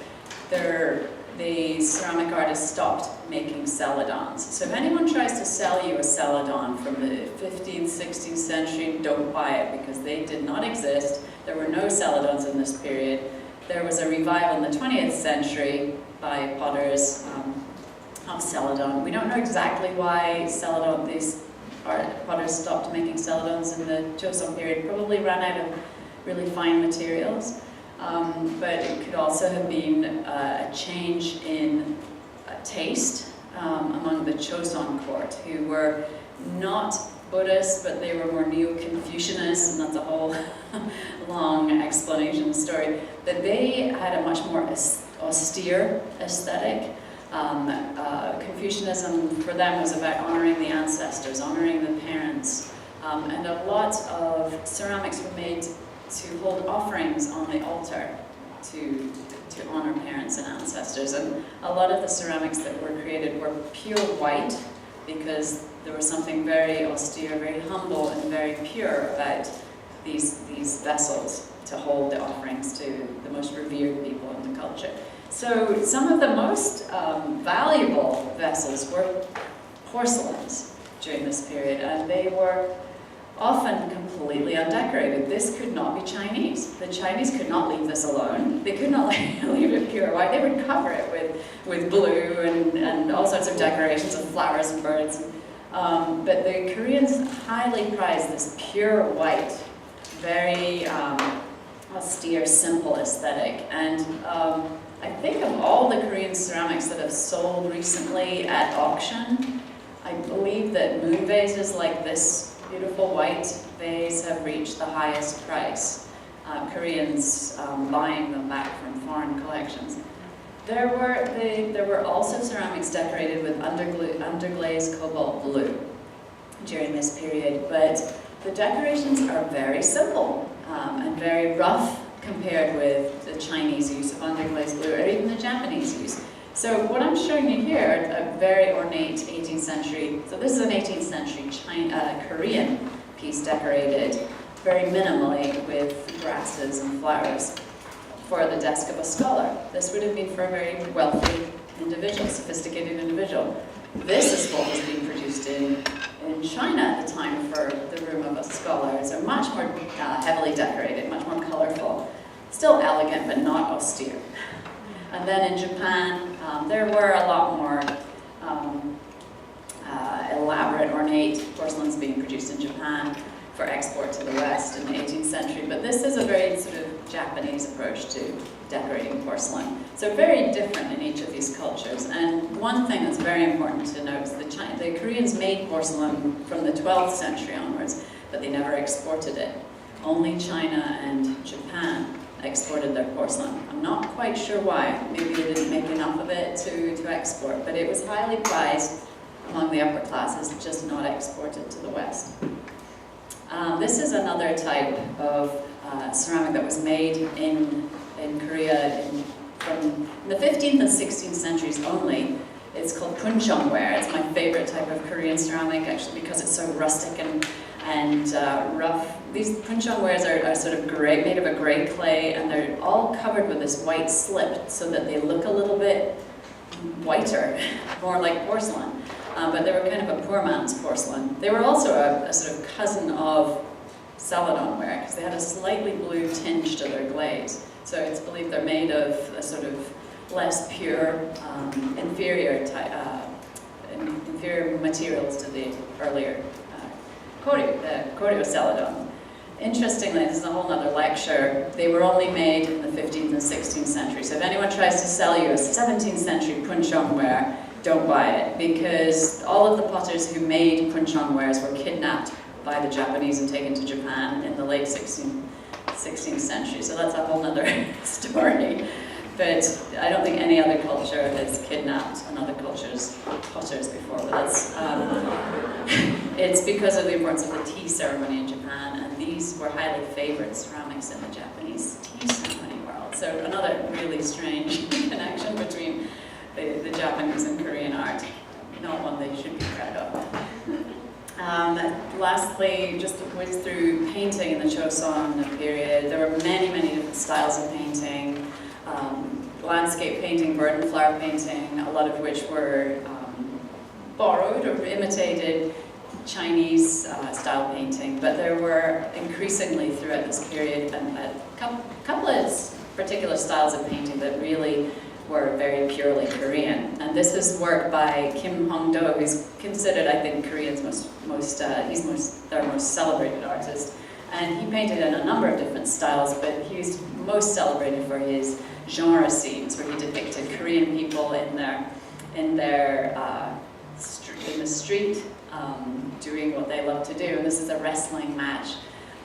the ceramic artists stopped making celadons. So if anyone tries to sell you a celadon from the 15th, 16th century, don't buy it, because they did not exist. There were no celadons in this period. There was a revival in the 20th century by potters of celadon. We don't know exactly why these potters stopped making celadons in the Chosun period. Probably ran out of really fine materials. But it could also have been a change in taste among the Chosun court, who were not Buddhists, but they were more Neo-Confucianists, and that's a whole long explanation story. But they had a much more austere aesthetic. Confucianism for them was about honoring the ancestors, honoring the parents, and a lot of ceramics were made to hold offerings on the altar to honor parents and ancestors. And a lot of the ceramics that were created were pure white, because there was something very austere, very humble, and very pure about these vessels to hold the offerings to the most revered people in the culture. So some of the most valuable vessels were porcelains during this period, and they were often completely undecorated. This could not be Chinese. The Chinese could not leave this alone. They could not leave it pure white. They would cover it with blue and all sorts of decorations of flowers and birds. But the Koreans highly prized this pure white, very austere, simple aesthetic. And I think of all the Korean ceramics that have sold recently at auction, I believe that moon vases like this beautiful white vase have reached the highest price. Koreans buying them back from foreign collections. There were also ceramics decorated with underglazed cobalt blue during this period, but the decorations are very simple and very rough compared with the Chinese use of underglazed blue, or even the Japanese use. So what I'm showing you here, a very ornate 18th century, so this is an 18th century Korean piece decorated very minimally with grasses and flowers for the desk of a scholar. This would have been for a very wealthy individual, sophisticated individual. This is what was being produced in China at the time for the room of a scholar. So much more heavily decorated, much more colorful. Still elegant, but not austere. And then in Japan, there were a lot more elaborate, ornate porcelains being produced in Japan for export to the West in the 18th century. But this is a very sort of Japanese approach to decorating porcelain. So very different in each of these cultures. And one thing that's very important to note is the Koreans made porcelain from the 12th century onwards, but they never exported it. Only China and Japan exported their porcelain. I'm not quite sure why. Maybe they didn't make enough of it to export, but it was highly prized among the upper classes, just not exported to the West. This is another type of ceramic that was made in Korea from the 15th and 16th centuries only. It's called Qingqiong ware. It's my favorite type of Korean ceramic, actually, because it's so rustic and rough. These Qingqiong wares are sort of gray, made of a gray clay, and they're all covered with this white slip so that they look a little bit whiter, more like porcelain. But they were kind of a poor man's porcelain. They were also a sort of cousin of Celadon ware, because they had a slightly blue tinge to their glaze. So it's believed they're made of a sort of less pure, inferior materials to the earlier Koryo Celadon. Interestingly, this is a whole other lecture, they were only made in the 15th and 16th century. So if anyone tries to sell you a 17th century Qingqiong ware, don't buy it, because all of the potters who made Qingqiong wares were kidnapped by the Japanese and taken to Japan in the late 16th century. So that's a whole other story. But I don't think any other culture has kidnapped another culture's potters before. But that's, it's because of the importance of the tea ceremony in Japan, and these were highly favored ceramics in the Japanese tea ceremony world. So another really strange connection between the Japanese and Korean art. Not one they should be proud of. Lastly, just to whiz through painting in the Chosun period, there were many, many different styles of painting. Landscape painting, bird and flower painting, a lot of which were borrowed or imitated Chinese style painting, but there were increasingly throughout this period a couple of particular styles of painting that really were very purely Korean. And this is work by Hong Dae, who's considered, I think, Korea's their most celebrated artist. And he painted in a number of different styles, but he's most celebrated for his genre scenes, where he depicted Korean people in the street doing what they love to do. And this is a wrestling match.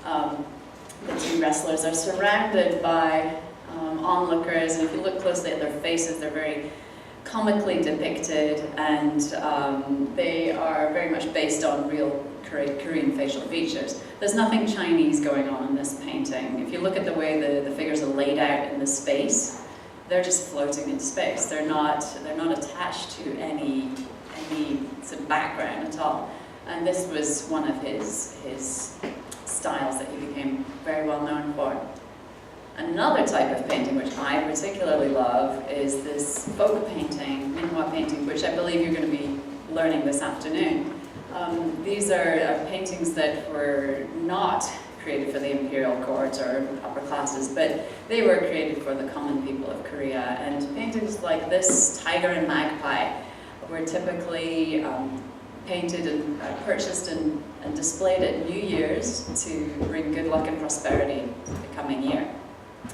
The two wrestlers are surrounded by onlookers, and if you look closely at their faces, they're very comically depicted, and they are very much based on real Korean facial features. There's nothing Chinese going on in this painting. If you look at the way the figures are laid out in the space, they're just floating in space. They're not attached to any sort of background at all. And this was one of his styles that he became very well known for. Another type of painting, which I particularly love, is this folk painting, minhwa painting, which I believe you're going to be learning this afternoon. These are paintings that were not created for the imperial court or upper classes, but they were created for the common people of Korea. And paintings like this, tiger and magpie, were typically painted and purchased and displayed at New Year's to bring good luck and prosperity to the coming year.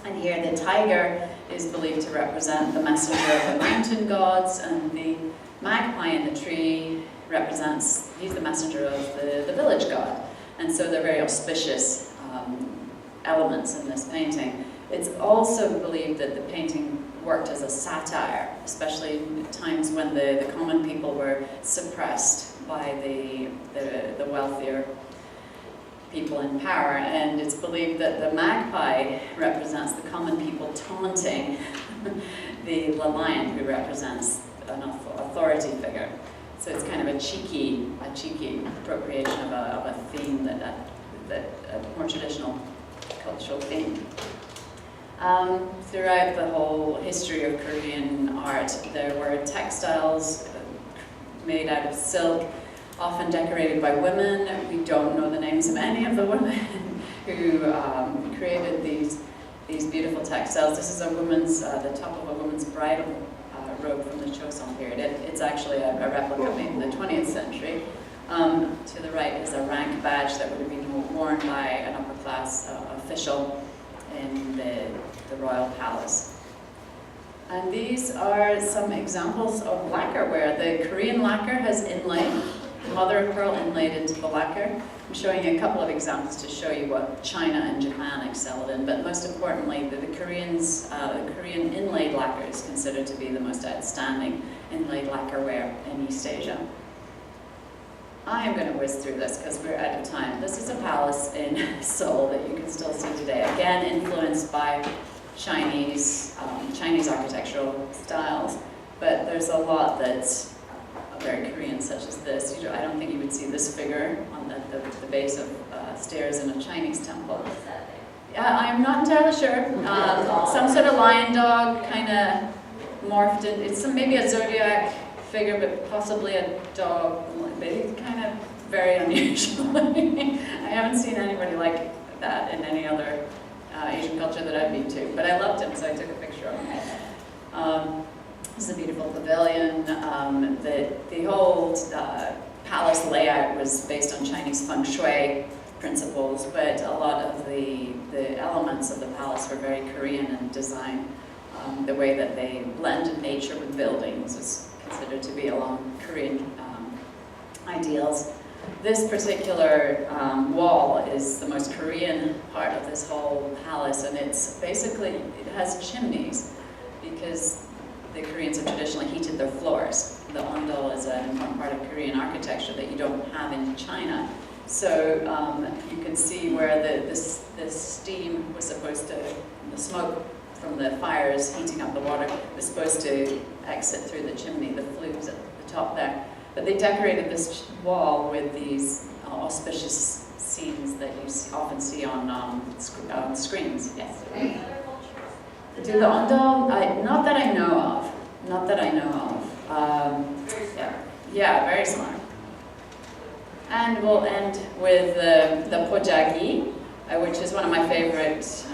And here the tiger is believed to represent the messenger of the mountain gods, and the magpie in the tree represents, he's the messenger of the village god. And so they're very auspicious elements in this painting. It's also believed that the painting worked as a satire, especially at times when the common people were suppressed by the wealthier people in power, and it's believed that the magpie represents the common people taunting the lion, who represents an authority figure. So it's kind of a cheeky appropriation of a theme that a more traditional cultural theme. Throughout the whole history of Korean art, there were textiles made out of silk, often decorated by women. We don't know the names of any of the women who created these beautiful textiles. This is a woman's, the top of a woman's bridal robe from the Chosun Period. It's actually a replica made in the 20th century. To the right is a rank badge that would have been worn by an upper-class official in the royal palace. And these are some examples of lacquerware. The Korean lacquer has inlay, mother of pearl inlaid into the lacquer. I'm showing you a couple of examples to show you what China and Japan excelled in, but most importantly, the Korean inlaid lacquer is considered to be the most outstanding inlaid lacquerware in East Asia. I am going to whiz through this because we're out of time. This is a palace in Seoul that you can still see today, again influenced by Chinese architectural styles, but there's a lot that's very Korean, such as this. I don't think you would see this figure on the base of stairs in a Chinese temple. I'm not entirely sure. Some sort of lion dog kind of morphed in. It's maybe a zodiac figure, but possibly a dog. It's kind of very unusual. I haven't seen anybody like that in any other Asian culture that I've been to, but I loved him, so I took a picture of him. This is a beautiful pavilion. The whole palace layout was based on Chinese feng shui principles, but a lot of the elements of the palace were very Korean in design. The way that they blended nature with buildings is considered to be along Korean ideals. This particular wall is the most Korean part of this whole palace, and it's basically, it has chimneys because the Koreans have traditionally heated their floors. The ondol is an important part of Korean architecture that you don't have in China. So you can see where this steam was supposed to, the smoke from the fires heating up the water was supposed to exit through the chimney, the flues at the top there. But they decorated this wall with these auspicious scenes that you often see on screens. Yes. Do the ondol? Not that I know of. Not that I know of. Yeah, very similar. And we'll end with the pojagi, which is one of my favorite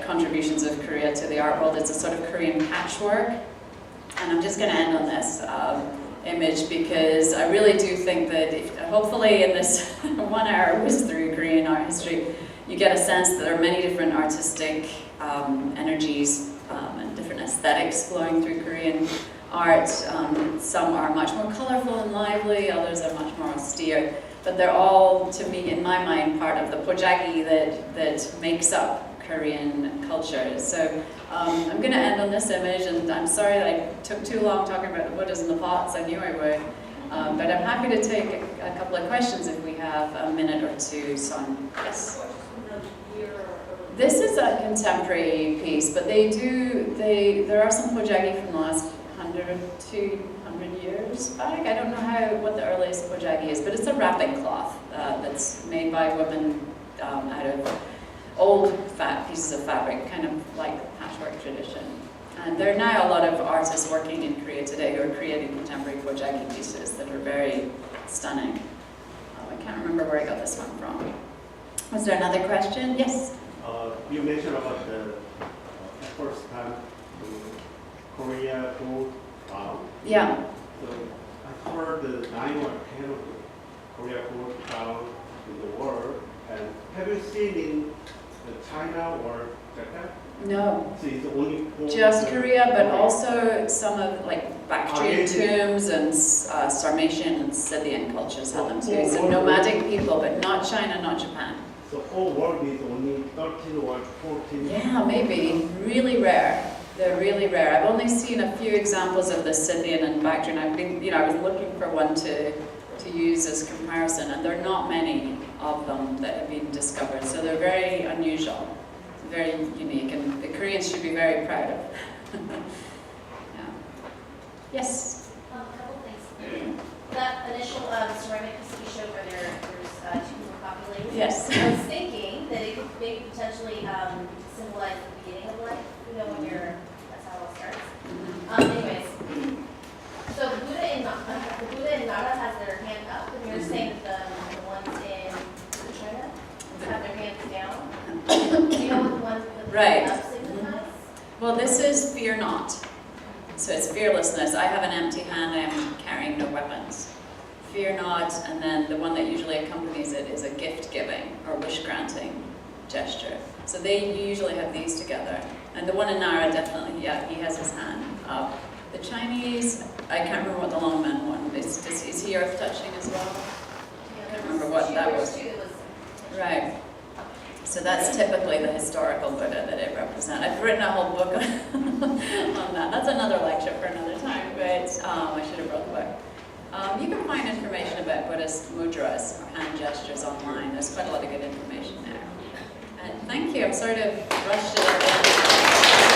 contributions of Korea to the art world. It's a sort of Korean patchwork. And I'm just going to end on this image because I really do think that hopefully in this 1 hour whiz through Korean art history, you get a sense that there are many different artistic energies and different aesthetics flowing through Korean art. Some are much more colorful and lively, others are much more austere, but they're all, to me, in my mind, part of the pojagi that makes up Korean culture. So I'm going to end on this image, and I'm sorry that I took too long talking about the Buddhas and the pots. I knew I would. But I'm happy to take a couple of questions if we have a minute or two. Son. Yes? This is a contemporary piece, but there are some pojagi from the last 100 to 200 years back. I don't know what the earliest pojagi is, but it's a wrapping cloth that's made by women out of old pieces of fabric, kind of like the patchwork tradition. And there are now a lot of artists working in Korea today who are creating contemporary pojagi pieces that are very stunning. I can't remember where I got this one from. Was there another question? Yes? You mentioned about the first time Korea gold crown. Yeah. So I heard the 9 or 10 of the Korea gold crown in the world. And have you seen in China or Japan? No. So it's only just Korea, but also some of Bactrian tombs and Sarmatian and Scythian cultures have them too. So nomadic people, but not China, not Japan. So whole world is only 13 or 14? Yeah, maybe. Really rare. They're really rare. I've only seen a few examples of the Scythian and Bactrian. I was looking for one to use as comparison, and there are not many of them that have been discovered. So they're very unusual, very unique, and the Koreans should be very proud of. Yeah. Yes? A couple things. That initial ceramic piece you showed where there's two more populated. Yes. I was thinking that it could maybe potentially symbolize the beginning of life, when that's how it all starts. Anyways, so the Buddha in Nara has their hand up, and you're saying that the ones in China have their hands down. Do you know what the ones with the Right. hands up signifies? Well, this is fear not. So it's fearlessness. I have an empty hand, I am carrying no weapons. Fear not, and then the one that usually accompanies it is a gift giving or wish granting gesture. So they usually have these together. And the one in Nara definitely, yeah, he has his hand up. The Chinese, I can't remember what the long man one is. Is he earth touching as well? I can't remember what that was. Right. So that's typically the historical Buddha that it represents. I've written a whole book on that. That's another lecture for another time, but I should have brought the book. You can find information about Buddhist mudras, or hand gestures, online. There's quite a lot of good information there. And thank you. I'm sort of rushed it at the end.